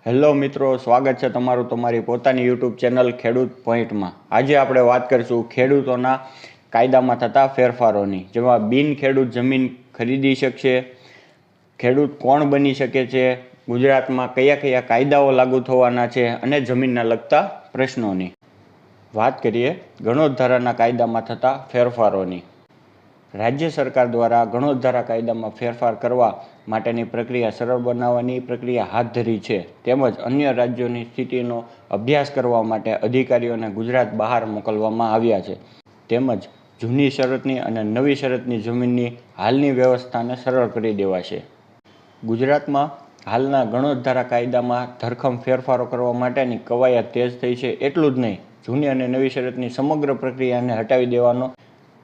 Hello મિત્રો, સ્વાગત છે તમારું તમારી પોતાની યુટ્યુબ ચેનલ ખેડૂત પોઈન્ટમાં। આજે આપણે વાત કરીશું ખેડૂતોના કાયદામાં થતા ફેરફારોની, જેમાં બિન ખેડૂત જમીન ખરીદી શકશે, ખેડૂત કોણ બની શકે છે, ગુજરાતમાં કયા કયા કાયદાઓ લાગુ થવાના છે અને જમીનના લગતા પ્રશ્નોની વાત કરીએ। ગણોત ધારાના કાયદામાં થતા ફેરફારોની રાજ્ય સરકાર દ્વારા ગણોત ધારા કાયદામાં ફેરફાર કરવા માટેની પ્રક્રિયા સરળ બનાવવાની પ્રક્રિયા હાથ ધરી છે, તેમજ અન્ય રાજ્યોની સ્થિતિનો અભ્યાસ કરવા માટે અધિકારીઓને ગુજરાત બહાર મોકલવામાં આવ્યા છે, તેમજ જૂની શરતની અને નવી શરતની જમીનની હાલની વ્યવસ્થાને સરળ કરી દેવાશે। ગુજરાતમાં હાલના ગણોત ધારા કાયદામાં ધરખમ ફેરફારો કરવા માટેની કવાયત તેજ થઈ છે। એટલું જ નહીં, જૂની અને નવી શરતની સમગ્ર પ્રક્રિયાને હટાવી દેવાનો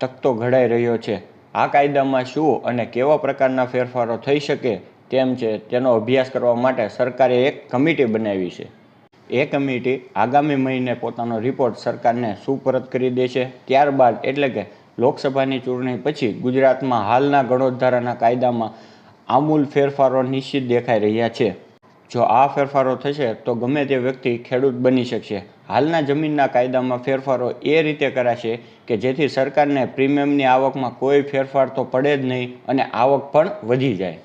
તખતો ઘડાઈ રહ્યો છે। આ કાયદામાં શું અને કેવા પ્રકારના ફેરફારો થઈ શકે તેમ છે, તેનો અભ્યાસ કરવા માટે સરકારે એક કમિટી બનાવી છે। એ કમિટી આગામી મહિને પોતાનો રિપોર્ટ સરકારને સુપરત કરી દેશે। ત્યારબાદ એટલે કે લોકસભાની ચૂંટણી પછી ગુજરાતમાં હાલના ગણોત ધારાના કાયદામાં આમૂલ ફેરફારો નિશ્ચિત દેખાઈ રહ્યા છે। જો આ ફેરફારો થશે તો ગમે તે વ્યક્તિ ખેડૂત બની શકશે। હાલના જમીનના કાયદામાં ફેરફારો એ રીતે કરાશે કે જેથી સરકારને પ્રીમિયમની આવકમાં કોઈ ફેરફાર તો પડે જ નહીં અને આવક પણ વધી જાય।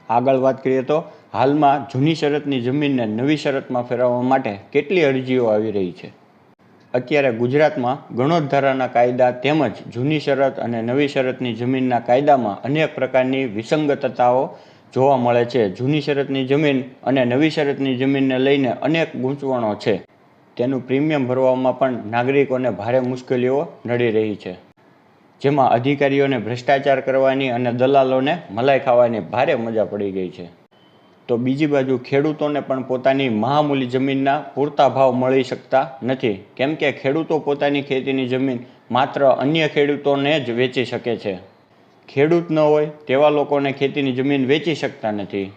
આગળ વાત કરીએ તો હાલમાં જૂની શરતની જમીનને નવી શરતમાં ફેરવવા માટે કેટલી અરજીઓ આવી રહી છે। અત્યારે ગુજરાતમાં ગણોત ધારાના કાયદા તેમજ જૂની શરત અને નવી શરતની જમીનના કાયદામાં અનેક પ્રકારની વિસંગતતાઓ જોવા મળે છે। જૂની શરતની જમીન અને નવી શરતની જમીનને લઈને અનેક ગૂંચવણો છે। તેનું પ્રીમિયમ ભરવામાં પણ નાગરિકોને ભારે મુશ્કેલીઓ નડી રહી છે, જેમાં અધિકારીઓને ભ્રષ્ટાચાર કરવાની અને દલાલોને મલાઈ ખાવાની ભારે મજા પડી ગઈ છે। તો બીજી બાજુ ખેડૂતોને પણ પોતાની મહામૂલી જમીનના પૂરતા ભાવ મળી શકતા નથી, કેમ કે ખેડૂતો પોતાની ખેતીની જમીન માત્ર અન્ય ખેડૂતોને જ વેચી શકે છે। ખેડૂત ન હોય તેવા લોકોને ખેતીની જમીન વેચી શકતા નથી,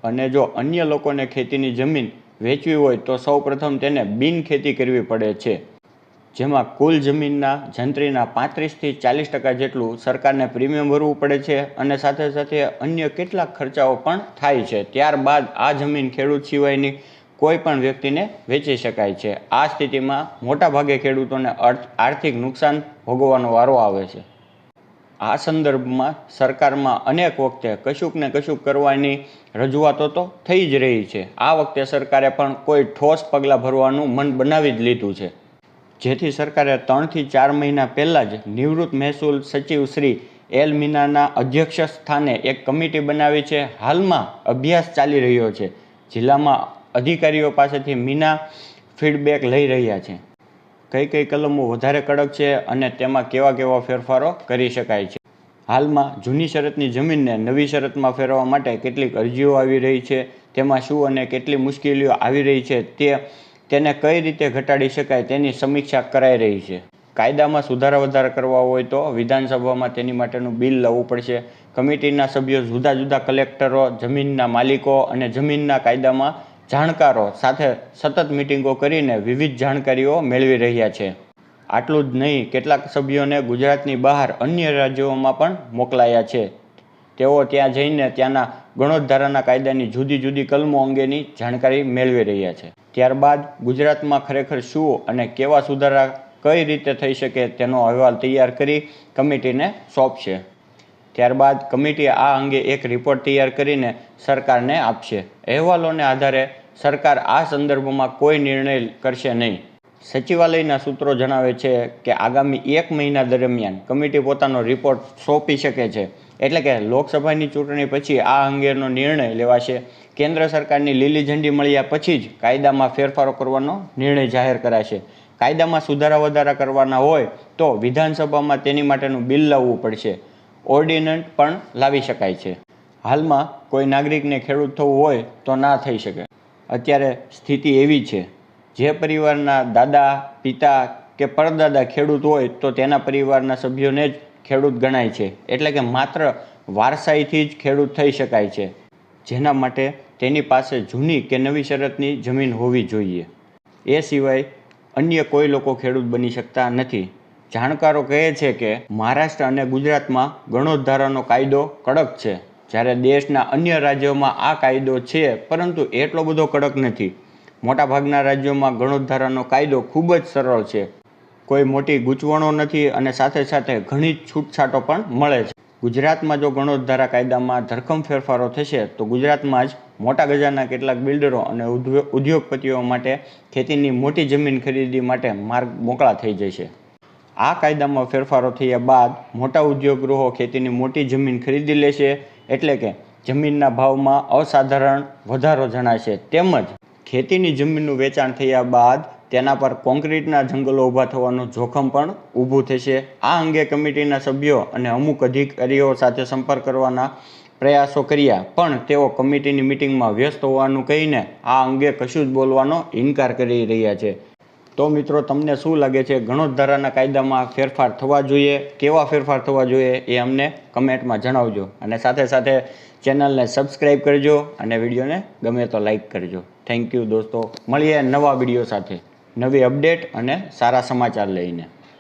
અને જો અન્ય લોકોને ખેતીની જમીન વેચવી હોય તો સૌપ્રથમ તેને બિન ખેતી કરવી પડે છે, જેમાં કુલ જમીનના જંત્રીના 35થી 40% જેટલું સરકારને પ્રીમિયમ ભરવું પડે છે અને સાથે સાથે અન્ય કેટલાક ખર્ચાઓ પણ થાય છે। ત્યારબાદ આ જમીન ખેડૂત સિવાયની કોઈ પણ વ્યક્તિને વેચી શકાય છે। આ સ્થિતિમાં મોટાભાગે ખેડૂતોને આર્થિક નુકસાન ભોગવવાનો વારો આવે છે। આ સંદર્ભમાં સરકારમાં અનેક વખતે કશુંક ને કશુંક કરવાની રજૂઆતો તો થઈ જ રહી છે। આ વખતે સરકારે પણ કોઈ ઠોસ પગલાં ભરવાનું મન બનાવી જ લીધું છે, જેથી સરકારે 3 થી 4 મહિના પહેલાં જ નિવૃત્ત મહેસૂલ સચિવ શ્રી એલ મીનાના અધ્યક્ષ સ્થાને એક કમિટી બનાવી છે। હાલમાં અભ્યાસ ચાલી રહ્યો છે। જિલ્લામાં અધિકારીઓ પાસેથી મીના ફીડબેક લઈ રહ્યા છે, કઈ કઈ કલમો વધારે કડક છે અને તેમાં કેવા કેવા ફેરફારો કરી શકાય છે। હાલમાં જૂની શરતની જમીનને નવી શરતમાં ફેરવવા માટે કેટલીક અરજીઓ આવી રહી છે, તેમાં શું અને કેટલી મુશ્કેલીઓ આવી રહી છે તેને કઈ રીતે ઘટાડી શકાય તેની સમીક્ષા કરાઈ રહી છે। કાયદામાં સુધારા વધારા કરવા હોય તો વિધાનસભામાં તેની માટેનું બિલ લાવવું પડશે। કમિટીના સભ્યો જુદા જુદા કલેક્ટરો, જમીનના માલિકો અને જમીનના કાયદામાં જાણકારો સાથે સતત મિટિંગો કરીને વિવિધ જાણકારીઓ મેળવી રહ્યા છે। આટલું જ નહીં, કેટલાક સભ્યોને ગુજરાતની બહાર અન્ય રાજ્યોમાં પણ મોકલાયા છે। તેઓ ત્યાં જઈને ત્યાંના ગણોત ધારાના કાયદાની જુદી જુદી કલમો અંગેની જાણકારી મેળવી રહ્યા છે। ત્યારબાદ ગુજરાતમાં ખરેખર શું અને કેવા સુધારા કઈ રીતે થઈ શકે તેનો અહેવાલ તૈયાર કરી કમિટીને સોંપશે। ત્યારબાદ કમિટી આ અંગે એક રિપોર્ટ તૈયાર કરીને સરકારને આપશે। અહેવાલોને આધારે સરકાર આ સંદર્ભમાં કોઈ નિર્ણય કરશે નહીં। સચિવાલયના સૂત્રો જણાવે છે કે આગામી 1 મહિના દરમિયાન કમિટી પોતાનો રિપોર્ટ સોંપી શકે છે, એટલે કે લોકસભાની ચૂંટણી પછી આ અંગેનો નિર્ણય લેવાશે। કેન્દ્ર સરકારની લીલી ઝંડી મળ્યા પછી જ કાયદામાં ફેરફારો કરવાનો નિર્ણય જાહેર કરાશે। કાયદામાં સુધારા વધારા કરવાના હોય તો વિધાનસભામાં તેની માટેનું બિલ લાવવું પડશે। ઓર્ડિનન્સ પણ લાવી શકાય છે। હાલમાં કોઈ નાગરિકને ખેડૂત થવું હોય તો ના થઈ શકે। અત્યારે સ્થિતિ એવી છે, જે પરિવારના દાદા, પિતા કે પરદાદા ખેડૂત હોય તો તેના પરિવારના સભ્યોને જ ખેડૂત ગણાય છે, એટલે કે માત્ર વારસાઈથી જ ખેડૂત થઈ શકાય છે, જેના માટે તેની પાસે જૂની કે નવી શરતની જમીન હોવી જોઈએ। એ સિવાય અન્ય કોઈ લોકો ખેડૂત બની શકતા નથી। જાણકારો કહે છે કે મહારાષ્ટ્ર અને ગુજરાતમાં ગણોત ધારાનો કાયદો કડક છે, જ્યારે દેશના અન્ય રાજ્યોમાં આ કાયદો છે, પરંતુ એટલો બધો કડક નથી. મોટાભાગના રાજ્યોમાં ગણોદ્ધારાનો કાયદો ખૂબ જ સરળ છે. કોઈ મોટી ગૂંચવણો નથી અને સાથે સાથે ઘણી છૂટછાટો પણ મળે છે. ગુજરાતમાં જો ગણોદ્ધારા કાયદામાં ધરખમ ફેરફારો થશે તો ગુજરાતમાં જ મોટા ગજાના કેટલાક બિલ્ડરો અને ઉદ્યોગપતિઓ માટે ખેતીની મોટી જમીન ખરીદી માટે માર્ગ મોકળા થઈ જશે. આ કાયદામાં ફેરફારો થયા બાદ મોટા ઉદ્યોગગૃહો ખેતીની મોટી જમીન ખરીદી લેશે, એટલે કે જમીનના ભાવમાં અસાધારણ વધારો જણાશે. તેમજ ખેતીની જમીનનું વેચાણ થયા બાદ તેના પર કોન્ક્રીટના જંગલો ઊભા થવાનું જોખમ પણ ઊભું થશે. આ અંગે કમિટીના સભ્યો અને અમુક અધિકારીઓ સાથે સંપર્ક કરવાના પ્રયાસો કર્યા, પણ તેઓ કમિટીની મિટિંગમાં વ્યસ્ત હોવાનું કહીને આ અંગે કશું જ બોલવાનો ઇનકાર કરી રહ્યા છે. તો મિત્રો, તમને શું લાગે છે, ગણોદ્ધારાના કાયદામાં ફેરફાર થવા જોઈએ? કેવા ફેરફાર થવા જોઈએ એ અમને કમેન્ટમાં જણાવજો. અને સાથે સાથે ચેનલને સબસ્ક્રાઈબ કરજો અને વિડીયોને ગમે તો લાઈક કરજો. થેન્ક યુ દોસ્તો. મળીએ નવા વિડીયો સાથે, નવી અપડેટ અને સારા સમાચાર લઈને.